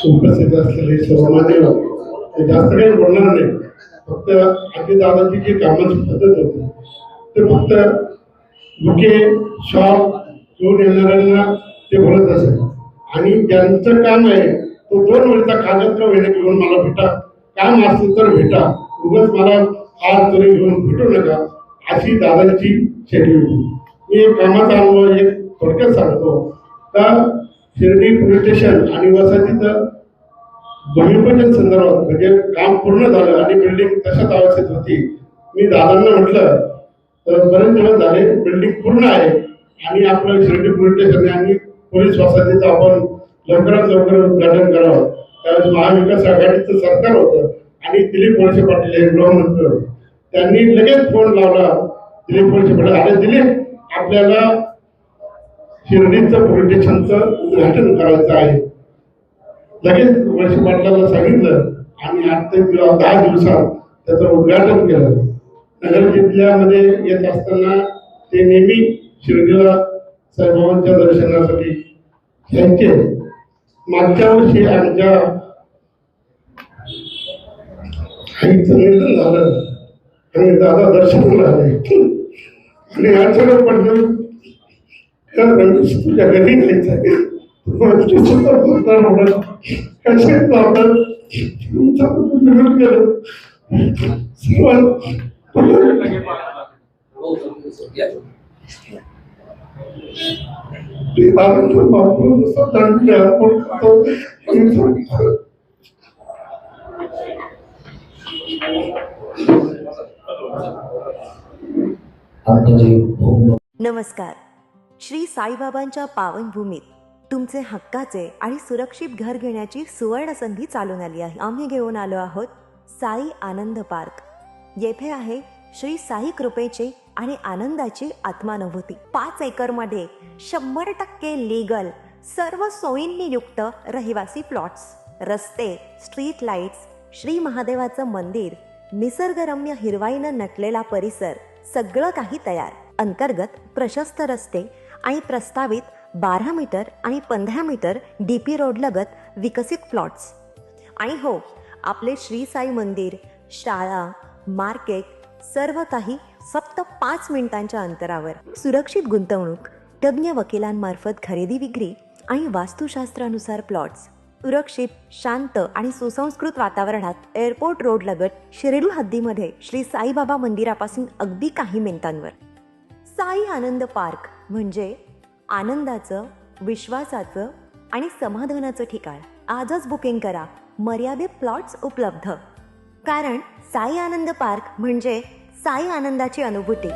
उपस्थित असलेले सर्व मान्यवर जास्त काही बोलणार नाही. फक्त आधी दादाची जी कामाची पद्धत होती ते फक्त बुके शॉप घेऊन येणाऱ्यांना ते बोलत असेल आणि ज्यांचं काम आहे तो 2 वेळचा कागद का वेळ घेऊन मला भेटा, काम असलं तर भेटा, उगाच मला आज तरी घेऊन भेटू नका, अशी दादाची शेड्यूल. मी एक कामाचा अनुभव एक थोडक्यात सांगतो का शिर्डी पोलीस स्टेशन आणि वसाहतीचं भूमिपूजन संदर्भात म्हणजे काम पूर्ण झालं आणि बिल्डिंग तशाच अवस्थेत होती. मी दादांना म्हटलं तर बरेच दिवस झाले बिल्डिंग पूर्ण आहे आणि आपलं शिर्डी पोलीस स्टेशन आणि पोलीस वसाहतीचं आपण लवकरात लवकर उद्घाटन करावं. त्यावेळेस महाविकास आघाडीचं सरकार होतं आणि दिलीप वळसे पाटील हे गृहमंत्री होते. त्यांनी लगेच फोन लावला दिलीप वळसे पाटील, अरे दिलीप आपल्याला शिर्डीचं पोलीस स्टेशनचं उद्घाटन करायचं आहे. लगेच वळसे पाटलाला सांगितलं आणि 8 ते 10 दिवसात त्याचं उद्घाटन केलं. नगर जिल्ह्यामध्ये येत असताना ते नेहमी शिर्डीला साईबाबांच्या दर्शनासाठी यायचे. मागच्या वर्षी आमच्या आईचं निधन झालं आणि दादा दर्शनाला आले आणि अचानक पडलं रमेश तुझ्या घरी घ्यायचं आहे नमस्कार. श्री साईबाबांच्या पावनभूमीत तुमचे हक्काचे आणि सुरक्षित घर घेण्याची सुवर्ण संधी चालून आली आहे. आम्ही घेऊन आलो आहोत साई आनंद पार्क. येथे आहे श्री साई कृपेची आणि आनंदाची आत्मानुभूती. 5 एकरमध्ये 100% लीगल सर्व सोयींनी युक्त रहिवासी प्लॉट्स, रस्ते, स्ट्रीट लाईट्स, श्री महादेवाचं मंदिर, निसर्गरम्य हिरवाईनं नटलेला परिसर, सगळं काही तयार. अंतर्गत प्रशस्त रस्ते आणि प्रस्तावित 12 मीटर आणि 15 मीटर DP रोड लगत विकसित प्लॉट्स. आणि हो, आपले श्री साई मंदिर, शाळा, मार्केट सर्व काही फक्त 5 मिनिटांच्या अंतरावर. सुरक्षित गुंतवणूक, तज्ज्ञ वकिलांमार्फत खरेदी विक्री आणि वास्तुशास्त्रानुसार प्लॉट्स. सुरक्षित, शांत आणि सुसंस्कृत वातावरणात एअरपोर्ट रोड लगत शिर्डी हद्दीमध्ये श्री साईबाबा मंदिरापासून अगदी काही मिनिटांवर. साई आनंद पार्क म्हणजे आनंदाचं, विश्वासाचं आणि समाधानाचं ठिकाण. आजच बुकिंग करा. मर्यादित प्लॉट्स उपलब्ध. कारण साई आनंद पार्क म्हणजे साई आनंदाची अनुभूती.